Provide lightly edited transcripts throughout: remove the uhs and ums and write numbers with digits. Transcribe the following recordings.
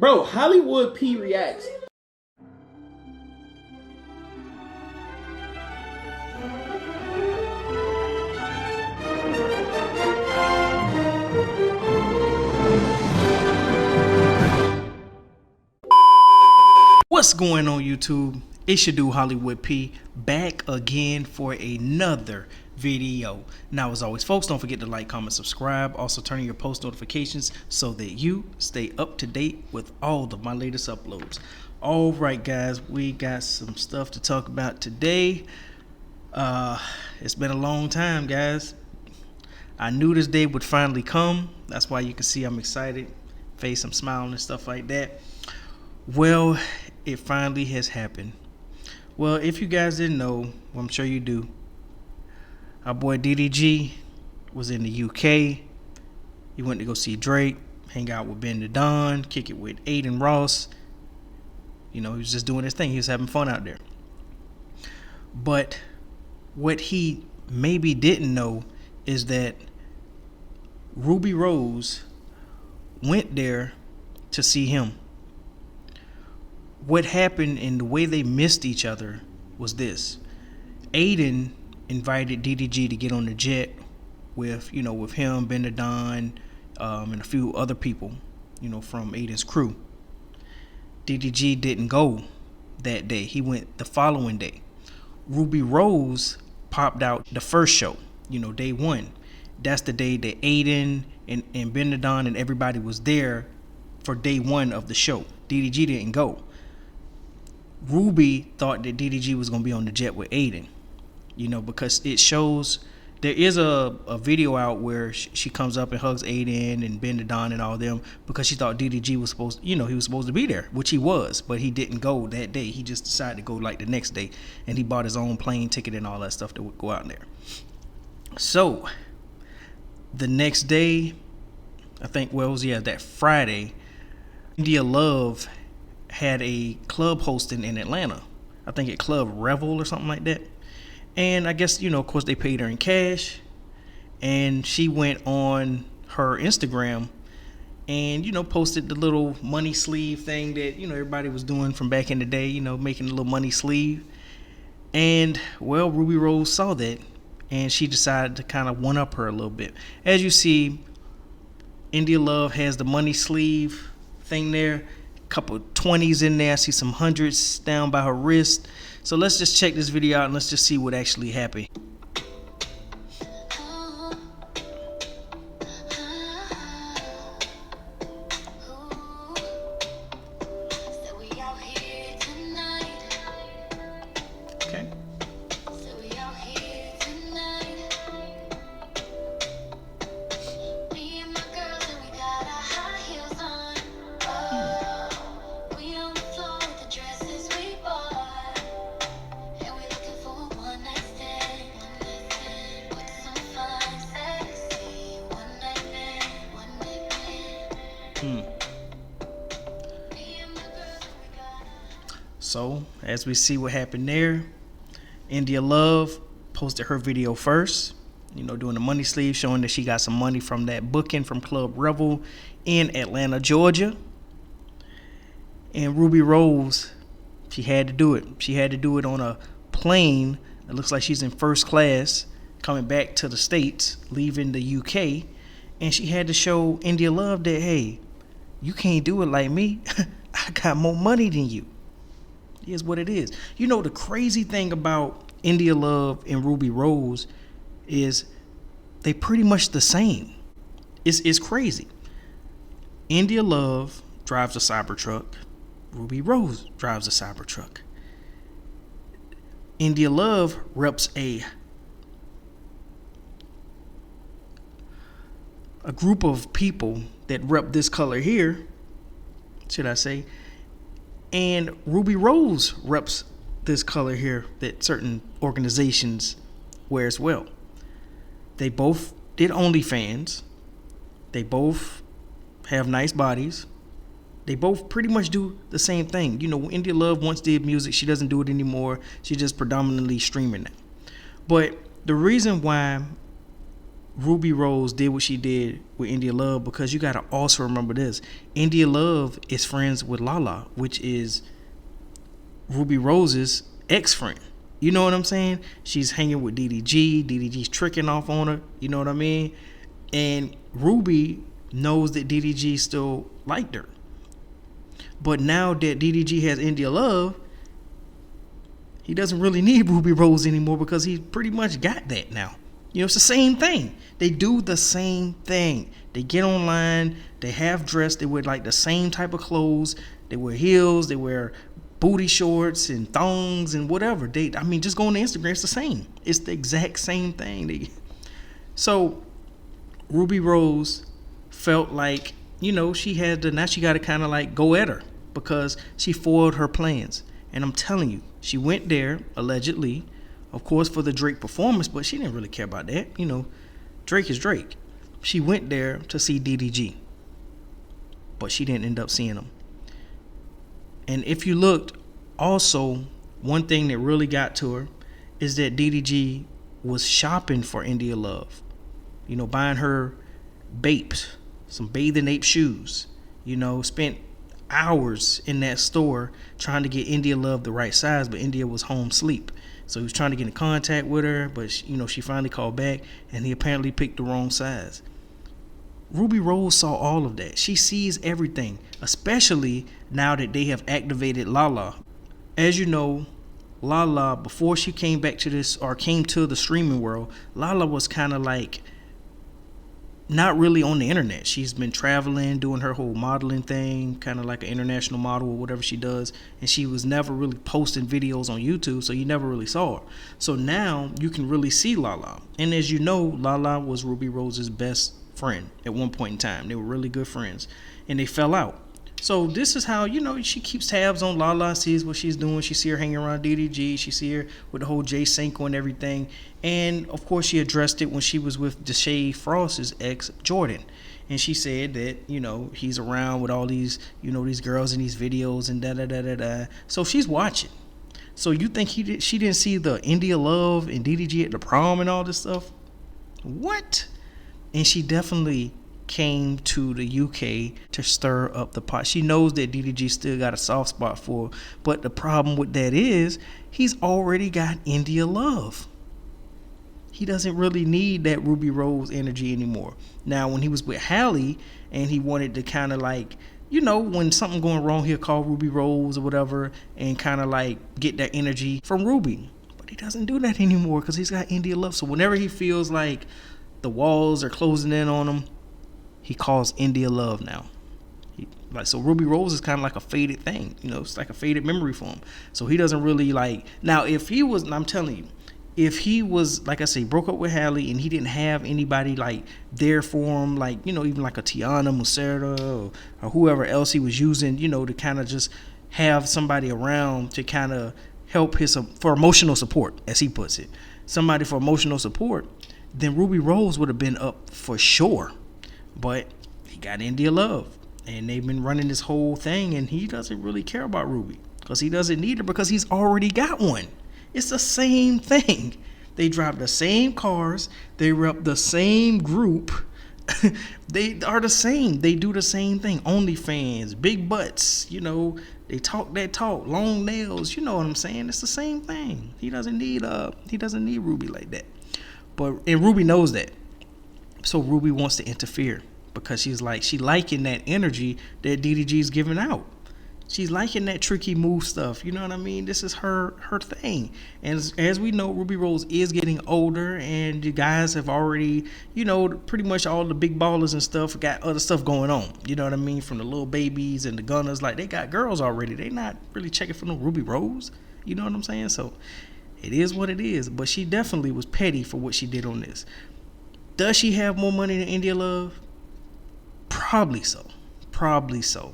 Bro, Hollywood P reacts. What's going on YouTube? It's your dude Hollywood P back again for another video. Now as always folks, don't forget to like, comment, subscribe. Also turn on your post notifications so that you stay up to date with all of my latest uploads. Alright guys, we got some stuff to talk about today. It's been a long time guys. I knew this day would finally come. That's why you can see I'm excited. Face, I'm smiling and stuff like that. Well, it finally has happened. Well, if you guys didn't know, well, I'm sure you do, our boy DDG was in the UK. He went to go see Drake, hang out with Ben the Don, kick it with Aiden Ross. You know, he was just doing his thing. He was having fun out there. But what he maybe didn't know is that Ruby Rose went there to see him. What happened and the way they missed each other was this. Aiden invited DDG to get on the jet with him, Ben the Don, and a few other people, from Aiden's crew. DDG didn't go that day. He went the following day. Ruby Rose popped out the first show, day one. That's the day that Aiden and Ben the Don and everybody was there for day one of the show. DDG didn't go. Ruby thought that DDG was going to be on the jet with Aiden, because it shows there is a video out where she comes up and hugs Aiden and Ben the Don and all them because she thought DDG was supposed, he was supposed to be there, which he was, but he didn't go that day. He just decided to go like the next day, and he bought his own plane ticket and all that stuff to go out there. So the next day, I think, that Friday, India Love had a club hosting in Atlanta. I think at Club Revel or something like that. And I guess, of course they paid her in cash. And she went on her Instagram and, posted the little money sleeve thing that, everybody was doing from back in the day, making a little money sleeve. And, well, Ruby Rose saw that and she decided to kind of one-up her a little bit. As you see, India Love has the money sleeve thing there. Couple 20s in there. I see some hundreds down by her wrist. So let's just check this video out and let's just see what actually happened. Okay. So as we see what happened there, India Love posted her video first, doing the money sleeve, showing that she got some money from that booking from Club Revel in Atlanta, Georgia. And Ruby Rose, she had to do it. She had to do it on a plane. It looks like she's in first class coming back to the States, leaving the UK. And she had to show India Love that, hey, you can't do it like me. I got more money than you. Is what it is. The crazy thing about India Love and Ruby Rose is they pretty much the same. It's crazy. India Love drives a Cybertruck. Ruby Rose drives a Cybertruck. India Love reps a group of people that rep this color here, should I say, and Ruby Rose reps this color here that certain organizations wear as well. They both did OnlyFans. They both have nice bodies. They both pretty much do the same thing. India Love once did music. She doesn't do it anymore. She's just predominantly streaming now. But the reason why Ruby Rose did what she did with India Love, because you got to also remember this. India Love is friends with Lala, which is Ruby Rose's ex-friend. You know what I'm saying? She's hanging with DDG. DDG's tricking off on her. You know what I mean? And Ruby knows that DDG still liked her. But now that DDG has India Love, he doesn't really need Ruby Rose anymore, because he pretty much got that now. You know, it's the same thing. They do the same thing. They get online, they half dressed, they wear like the same type of clothes, they wear heels, they wear booty shorts and thongs and whatever. Just go on Instagram, it's the same. It's the exact same thing. So Ruby Rose felt like, she had to, now she got to kind of like go at her, because she foiled her plans. And I'm telling you, she went there, allegedly, of course, for the Drake performance, but she didn't really care about that. Drake is Drake. She went there to see DDG, but she didn't end up seeing him. And if you looked, also, one thing that really got to her is that DDG was shopping for India Love. Buying her Bapes, some bathing ape shoes. Spent hours in that store trying to get India Love the right size, but India was home asleep. So he was trying to get in contact with her, but she finally called back, and he apparently picked the wrong size. Ruby Rose saw all of that. She sees everything, especially now that they have activated Lala. As you know, Lala, before she came back to this, or came to the streaming world, Lala was kind of like not really on the internet. She's been traveling, doing her whole modeling thing, kind of like an international model or whatever she does, and she was never really posting videos on YouTube, so you never really saw her. So now you can really see Lala. And as you know, Lala was Ruby Rose's best friend at one point in time. They were really good friends, and they fell out. So this is how, she keeps tabs on Lala, sees what she's doing. She see her hanging around DDG. She see her with the whole Jay Cinco and everything. And, of course, she addressed it when she was with Deshae Frost's ex, Jordan. And she said that, he's around with all these, these girls in these videos and da-da-da-da-da. So she's watching. So you think she didn't see the India Love and DDG at the prom and all this stuff? What? And she definitely came to the UK to stir up the pot. She knows that DDG still got a soft spot for her, but the problem with that is he's already got India Love. He doesn't really need that Ruby Rose energy anymore. Now, when he was with Halle and he wanted to kind of like, when something going wrong, he'll call Ruby Rose or whatever and kind of like get that energy from Ruby. But he doesn't do that anymore because he's got India Love. So whenever he feels like the walls are closing in on him, he calls India Love now. So Ruby Rose is kind of like a faded thing. It's like a faded memory for him. So he doesn't really like. Now, if he was, I'm telling you, if he was, like I say, broke up with Halle and he didn't have anybody like there for him, like, even like a Tiana Musera or whoever else he was using, to kind of just have somebody around to kind of help for emotional support, as he puts it. Somebody for emotional support, then Ruby Rose would have been up for sure. But he got India Love, and they've been running this whole thing, and he doesn't really care about Ruby because he doesn't need her because he's already got one. It's the same thing. They drive the same cars. They rep the same group. They are the same. They do the same thing. OnlyFans, big butts, they talk that talk, long nails, you know what I'm saying? It's the same thing. He doesn't need Ruby like that. And Ruby knows that. So Ruby wants to interfere because she liking that energy that DDG's giving out. She's liking that tricky move stuff. You know what I mean? This is her thing. And as we know, Ruby Rose is getting older, and the guys have already, pretty much all the big ballers and stuff got other stuff going on. You know what I mean? From the little babies and the gunners, like they got girls already. They not really checking for no Ruby Rose. You know what I'm saying? So it is what it is. But she definitely was petty for what she did on this. Does she have more money than India Love? Probably so.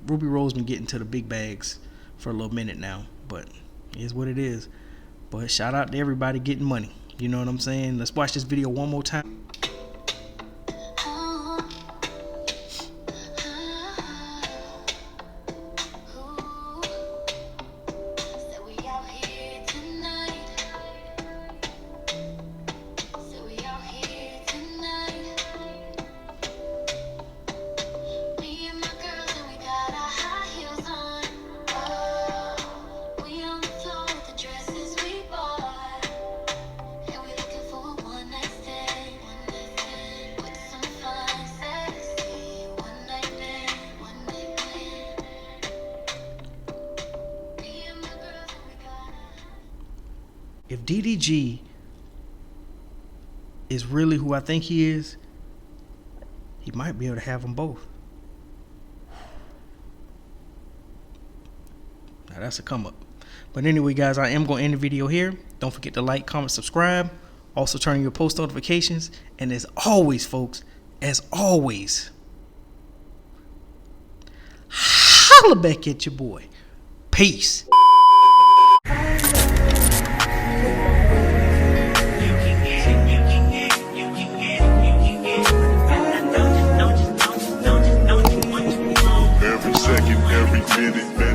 Ruby Rose been getting to the big bags for a little minute now, but it is what it is. But shout out to everybody getting money. You know what I'm saying? Let's watch this video one more time. if DDG is really who I think he is, he might be able to have them both. Now that's a come up. But anyway, guys, I am going to end the video here. Don't forget to like, comment, subscribe. Also turn on your post notifications. And as always, folks, as always, holla back at your boy. Peace. Every second, every minute,